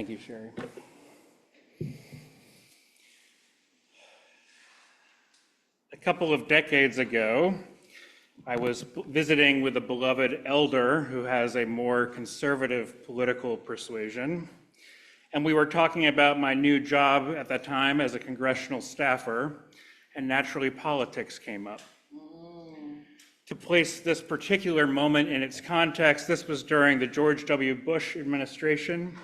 Thank you, Sherry. A couple of decades ago, I was visiting with a beloved elder who has a more conservative political persuasion, and we were talking about my new job at that time as a congressional staffer, and naturally politics came up. To place this particular moment in its context, this was during the George W. Bush administration,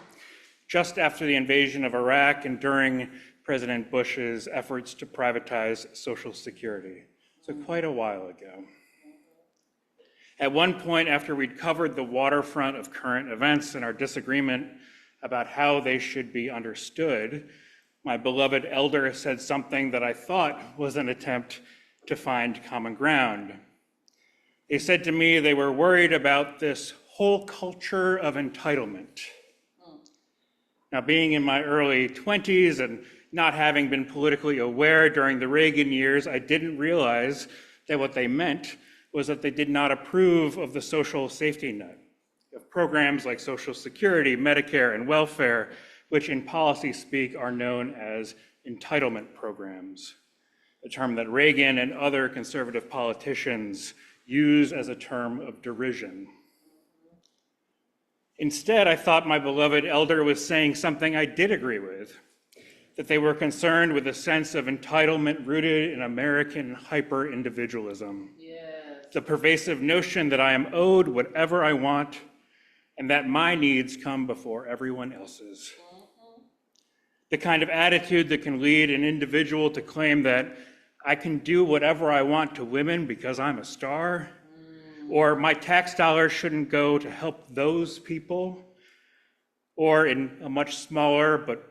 just after the invasion of Iraq and during President Bush's efforts to privatize Social Security. So quite a while ago. At one point, after we'd covered the waterfront of current events and our disagreement about how they should be understood, my beloved elder said something that I thought was an attempt to find common ground. They said to me they were worried about this whole culture of entitlement. Now, being in my early 20s and not having been politically aware during the Reagan years, I didn't realize that what they meant was that they did not approve of the social safety net, of programs like Social Security, Medicare, and welfare, which in policy speak are known as entitlement programs, a term that Reagan and other conservative politicians use as a term of derision. Instead, I thought my beloved elder was saying something I did agree with, that they were concerned with a sense of entitlement rooted in American hyper-individualism. Yes. The pervasive notion that I am owed whatever I want and that my needs come before everyone else's. The kind of attitude that can lead an individual to claim that I can do whatever I want to women because I'm a star, or my tax dollars shouldn't go to help those people, or in a much smaller but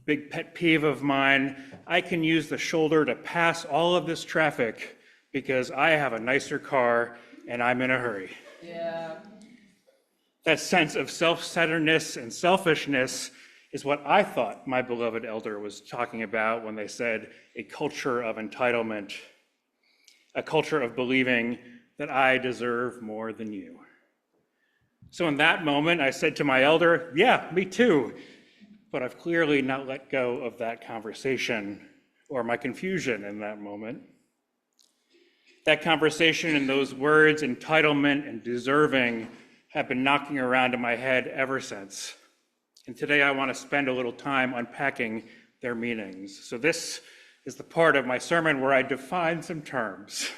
big pet peeve of mine, I can use the shoulder to pass all of this traffic because I have a nicer car and I'm in a hurry. Yeah. That sense of self-centeredness and selfishness is what I thought my beloved elder was talking about when they said a culture of entitlement, a culture of believing that I deserve more than you. So in that moment, I said to my elder, yeah, me too, but I've clearly not let go of that conversation or my confusion in that moment. That conversation and those words, entitlement and deserving, have been knocking around in my head ever since. And today I want to spend a little time unpacking their meanings. So this is the part of my sermon where I define some terms.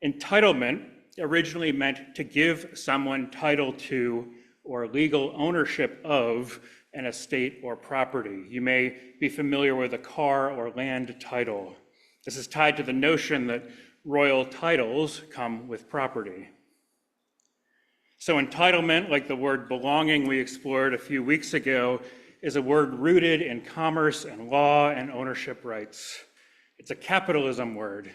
Entitlement originally meant to give someone title to or legal ownership of an estate or property. You may be familiar with a car or land title. This is tied to the notion that royal titles come with property. So entitlement, like the word belonging we explored a few weeks ago, is a word rooted in commerce and law and ownership rights. It's a capitalism word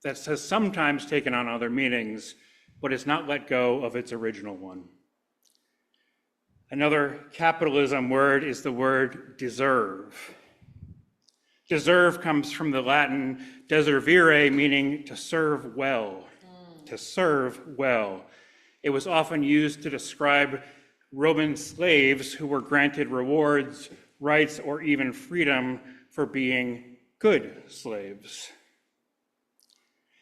that has sometimes taken on other meanings, but has not let go of its original one. Another capitalism word is the word deserve. Deserve comes from the Latin deservire, meaning to serve well, to serve well. It was often used to describe Roman slaves who were granted rewards, rights, or even freedom for being good slaves.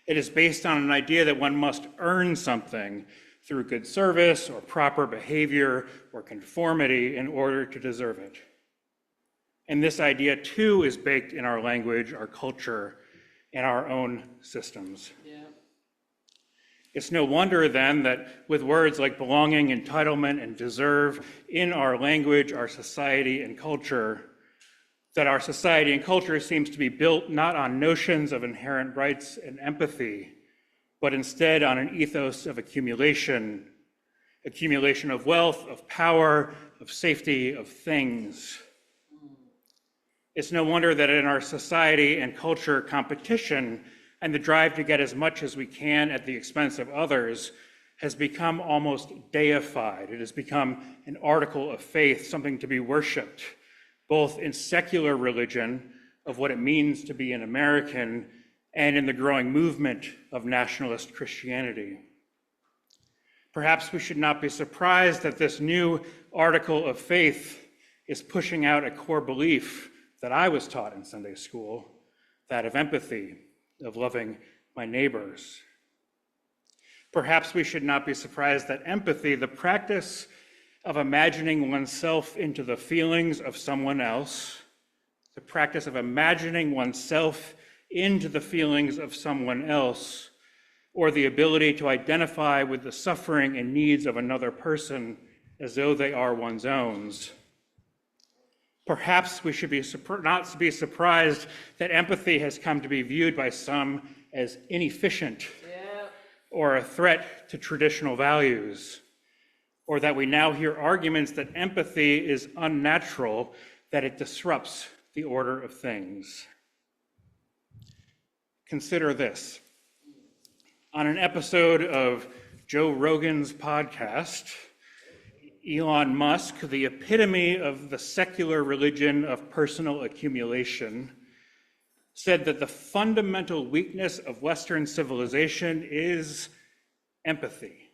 It is based on an idea that one must earn something through good service or proper behavior or conformity in order to deserve it. And this idea too is baked in our language, our culture, and our own systems. Yeah. It's no wonder then that with words like belonging, entitlement, and deserve in our language, our society, and culture, that our society and culture seems to be built not on notions of inherent rights and empathy, but instead on an ethos of accumulation of wealth, of power, of safety, of things. It's no wonder that in our society and culture, competition and the drive to get as much as we can at the expense of others has become almost deified. It has become an article of faith, something to be worshiped, both in secular religion of what it means to be an American and in the growing movement of nationalist Christianity. Perhaps we should not be surprised that this new article of faith is pushing out a core belief that I was taught in Sunday school, that of empathy, of loving my neighbors. Perhaps we should not be surprised that empathy, the practice of imagining oneself into the feelings of someone else, the practice of imagining oneself into the feelings of someone else, or the ability to identify with the suffering and needs of another person as though they are one's own. Perhaps we should not be surprised that empathy has come to be viewed by some as inefficient or a threat to traditional values, or that we now hear arguments that empathy is unnatural, that it disrupts the order of things. Consider this. On an episode of Joe Rogan's podcast, Elon Musk, the epitome of the secular religion of personal accumulation, said that the fundamental weakness of Western civilization is empathy.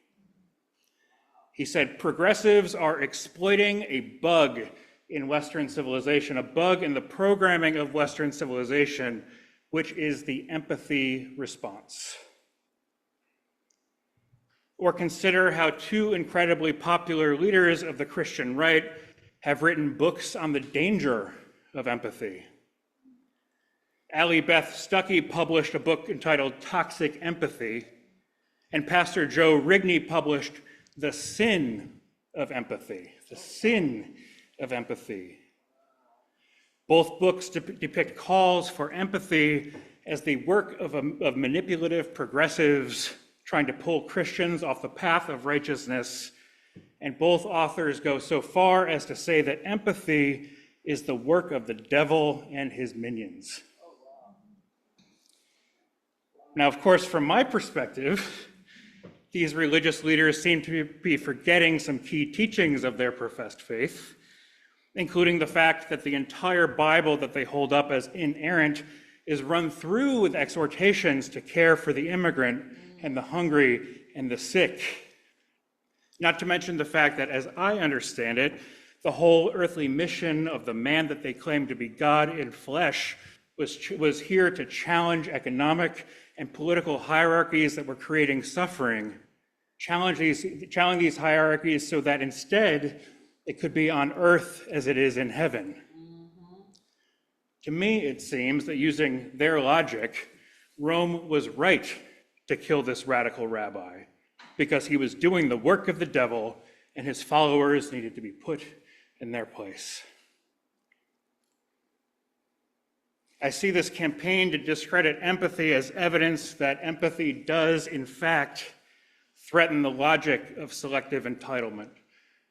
He said progressives are exploiting a bug in Western civilization, a bug in the programming of Western civilization, which is the empathy response. Or consider how two incredibly popular leaders of the Christian right have written books on the danger of empathy. Allie Beth Stuckey published a book entitled Toxic Empathy, and Pastor Joe Rigney published The Sin of Empathy. The Sin of Empathy. Both books depict calls for empathy as the work of manipulative progressives trying to pull Christians off the path of righteousness, and both authors go so far as to say that empathy is the work of the devil and his minions. Now, of course, from my perspective, these religious leaders seem to be forgetting some key teachings of their professed faith, including the fact that the entire Bible that they hold up as inerrant is run through with exhortations to care for the immigrant and the hungry and the sick. Not to mention the fact that, as I understand it, the whole earthly mission of the man that they claim to be God in flesh was here to challenge economic and political hierarchies that were creating suffering, challenge these hierarchies so that instead it could be on earth as it is in heaven. To me, it seems that using their logic, Rome was right to kill this radical rabbi because he was doing the work of the devil and his followers needed to be put in their place. I see this campaign to discredit empathy as evidence that empathy does, in fact, threaten the logic of selective entitlement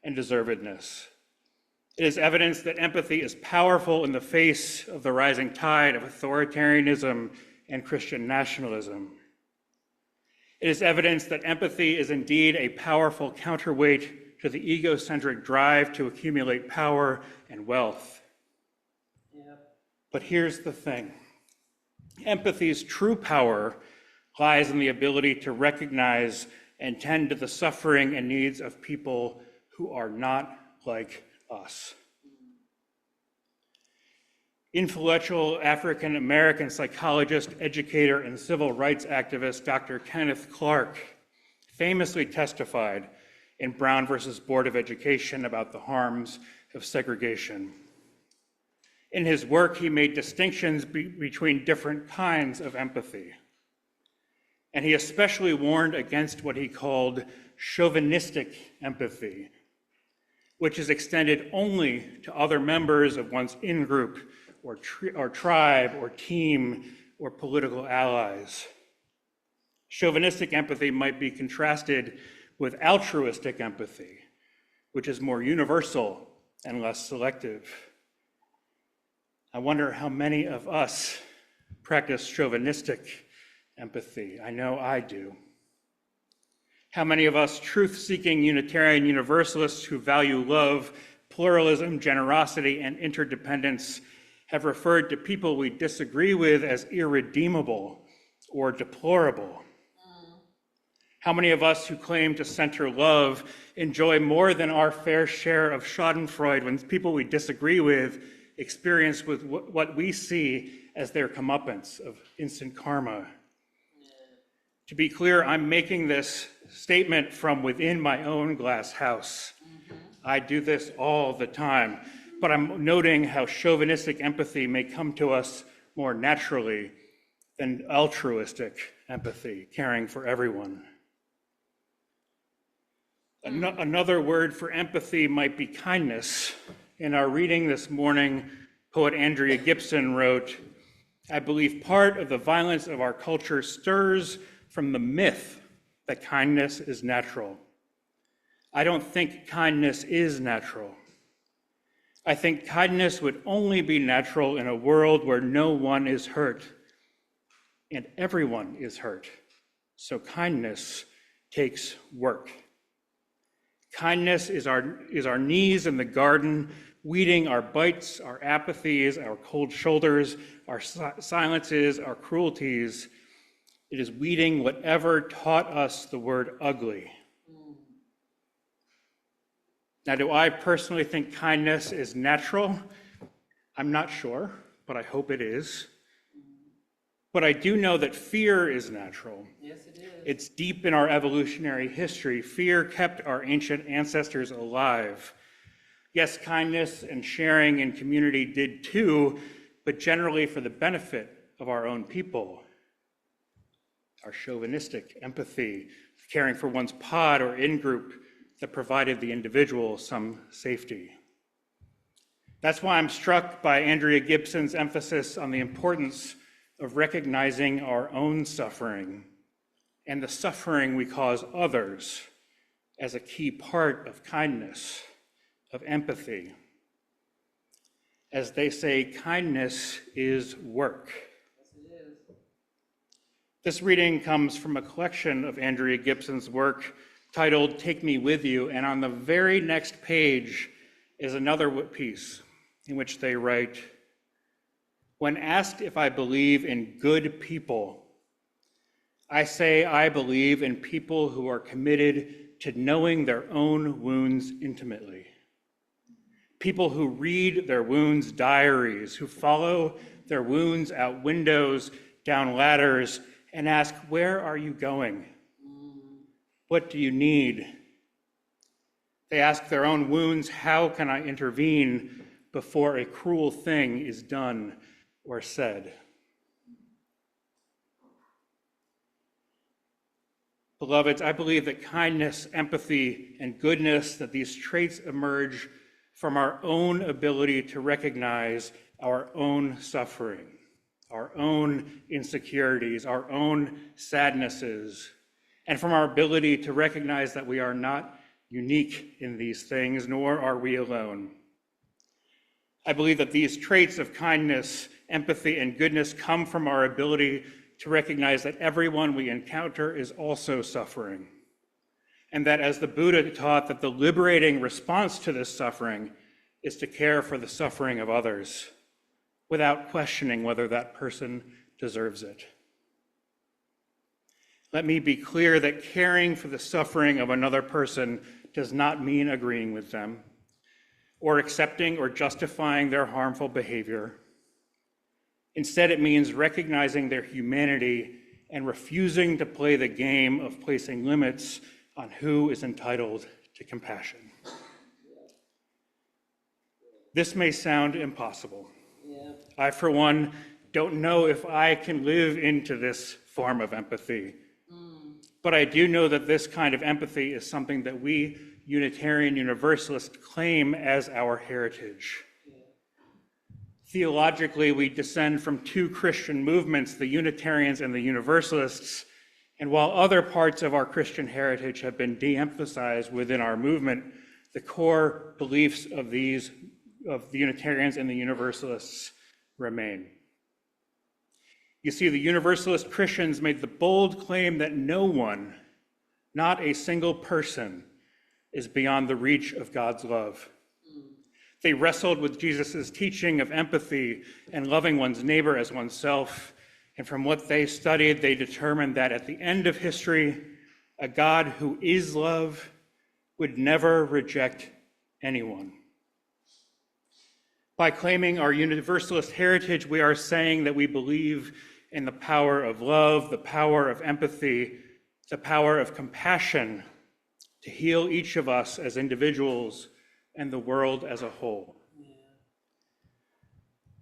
and deservedness. It is evidence that empathy is powerful in the face of the rising tide of authoritarianism and Christian nationalism. It is evidence that empathy is indeed a powerful counterweight to the egocentric drive to accumulate power and wealth. But here's the thing. Empathy's true power lies in the ability to recognize and tend to the suffering and needs of people who are not like us. Influential African American psychologist, educator, and civil rights activist Dr. Kenneth Clark famously testified in Brown versus Board of Education about the harms of segregation. In his work, he made distinctions between different kinds of empathy. And he especially warned against what he called chauvinistic empathy, which is extended only to other members of one's in-group or tribe or team or political allies. Chauvinistic empathy might be contrasted with altruistic empathy, which is more universal and less selective. I wonder how many of us practice chauvinistic empathy. I know I do. How many of us truth-seeking Unitarian Universalists who value love, pluralism, generosity, and interdependence have referred to people we disagree with as irredeemable or deplorable? How many of us who claim to center love enjoy more than our fair share of schadenfreude when people we disagree with experience with what we see as their comeuppance of instant karma? To be clear, I'm making this statement from within my own glass house. I do this all the time, but I'm noting how chauvinistic empathy may come to us more naturally than altruistic empathy, caring for everyone. Another word for empathy might be kindness. In our reading this morning, poet Andrea Gibson wrote, "I believe part of the violence of our culture stirs from the myth that kindness is natural. I don't think kindness is natural. I think kindness would only be natural in a world where no one is hurt, and everyone is hurt. So kindness takes work. Kindness is our knees in the garden, weeding our bites, our apathies, our cold shoulders, our silences, our cruelties. It is weeding whatever taught us the word ugly." Now, do I personally think kindness is natural? I'm not sure, but I hope it is. But I do know that fear is natural. Yes, it is. It's deep in our evolutionary history. Fear kept our ancient ancestors alive. Yes, kindness and sharing in community did too, but generally for the benefit of our own people. Our chauvinistic empathy, caring for one's pod or in-group that provided the individual some safety. That's why I'm struck by Andrea Gibson's emphasis on the importance of recognizing our own suffering and the suffering we cause others as a key part of kindness, of empathy. As they say, kindness is work. Yes, it is. This reading comes from a collection of Andrea Gibson's work titled "Take Me With You," and on the very next page is another piece in which they write, "When asked if I believe in good people, I say I believe in people who are committed to knowing their own wounds intimately. People who read their wounds' diaries, who follow their wounds out windows, down ladders, and ask, 'Where are you going? What do you need?' They ask their own wounds, 'How can I intervene before a cruel thing is done or said?'" Beloveds, I believe that kindness, empathy, and goodness, that these traits emerge from our own ability to recognize our own suffering, our own insecurities, our own sadnesses, and from our ability to recognize that we are not unique in these things, nor are we alone. I believe that these traits of kindness, empathy, and goodness come from our ability to recognize that everyone we encounter is also suffering, and that, as the Buddha taught, that the liberating response to this suffering is to care for the suffering of others without questioning whether that person deserves it. Let me be clear that caring for the suffering of another person does not mean agreeing with them or accepting or justifying their harmful behavior. Instead, it means recognizing their humanity and refusing to play the game of placing limits on who is entitled to compassion. This may sound impossible. Yeah. I, for one, don't know if I can live into this form of empathy. But I do know that this kind of empathy is something that we Unitarian Universalists claim as our heritage. Theologically, we descend from two Christian movements, the Unitarians and the Universalists, and while other parts of our Christian heritage have been de-emphasized within our movement, the core beliefs of the Unitarians and the Universalists remain. You see, the Universalist Christians made the bold claim that no one, not a single person, is beyond the reach of God's love. They wrestled with Jesus' teaching of empathy and loving one's neighbor as oneself, and from what they studied, they determined that at the end of history, a God who is love, would never reject anyone. By claiming our universalist heritage, we are saying that we believe in the power of love, the power of empathy, the power of compassion to heal each of us as individuals and the world as a whole.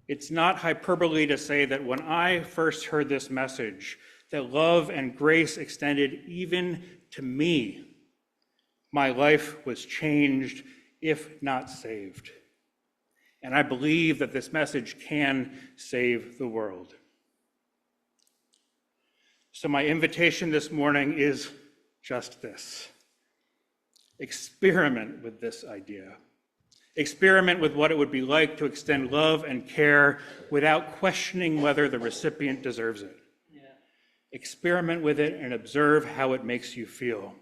It's not hyperbole to say that when I first heard this message, that love and grace extended even to me, my life was changed, if not saved. And I believe that this message can save the world. So my invitation this morning is just this. Experiment with this idea. Experiment with what it would be like to extend love and care without questioning whether the recipient deserves it. Yeah. Experiment with it and observe how it makes you feel.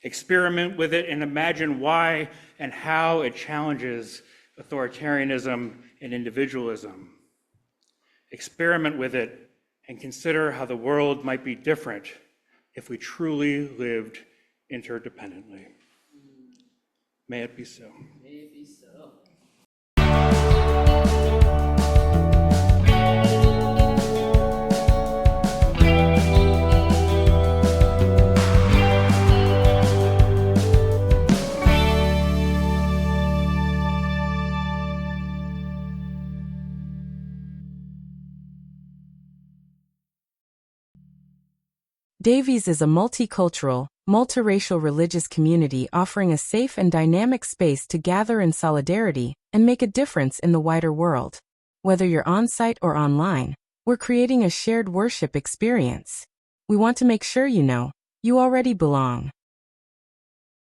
Experiment with it and imagine why and how it challenges authoritarianism and individualism. Experiment with it and consider how the world might be different if we truly lived interdependently. May it be so. May it be so. Davies is a multicultural, multiracial religious community offering a safe and dynamic space to gather in solidarity and make a difference in the wider world. Whether you're on-site or online, we're creating a shared worship experience. We want to make sure you know you already belong.